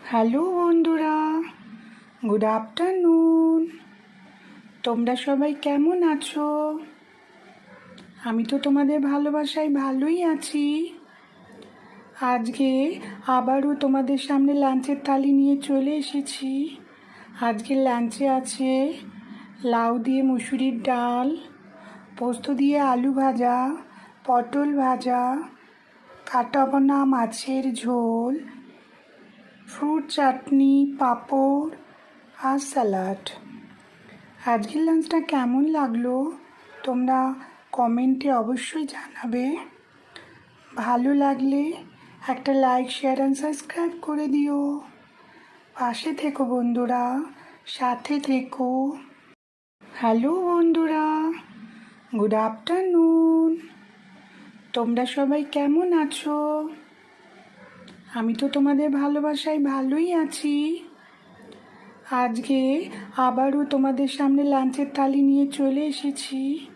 Hello বন্ধুরা, good afternoon. তোমরা সবাই কেমন আছো? আমি তো তোমাদের ভালোবাসায় ভালোই আছি। আজকে আবারও তোমাদের সামনে লাঞ্চের থালি নিয়ে চলে এসেছি। আজকে লাঞ্চে আছে লাউ দিয়ে মুসুরির ডাল, পোস্ত দিয়ে আলু ভাজা, পটল ভাজা, কাটাপোনা মাছের ঝোল, ফ্রুট চাটনি, পাঁপড় আর স্যালাড। আজকের লাঞ্চটা কেমন লাগলো তোমরা কমেন্টে অবশ্যই জানাবে। ভালো লাগলে একটা লাইক, শেয়ার অ্যান্ড সাবস্ক্রাইব করে দিও। পাশে থেকো বন্ধুরা, সাথে থেকো। হ্যালো বন্ধুরা, গুড আফটারনুন। তোমরা সবাই কেমন আছো? আমি তো তোমাদের ভালোবাসায় ভালোই আছি। আজকে আবারও তোমাদের সামনে লাঞ্চের থালি নিয়ে চলে এসেছি।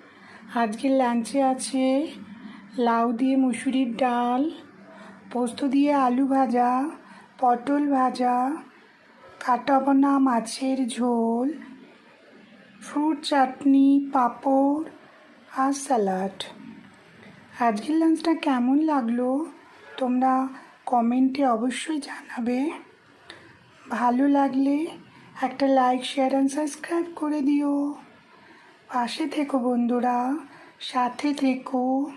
আজকে লাঞ্চে আছে লাউ দিয়ে মুসুরির ডাল, পোস্ত দিয়ে আলু ভাজা, পটল ভাজা, কাটাপোনা মাছের ঝোল, ফ্রুট চাটনি, পাঁপড় আর স্যালাড। আজকের লাঞ্চটা কেমন লাগলো তোমরা কমেন্টে অবশ্যই জানাবে। ভালো লাগলে একটা লাইক, শেয়ার অ্যান্ড সাবস্ক্রাইব করে দিও। পাশে থেকো বন্ধুরা, সাথে থেকো।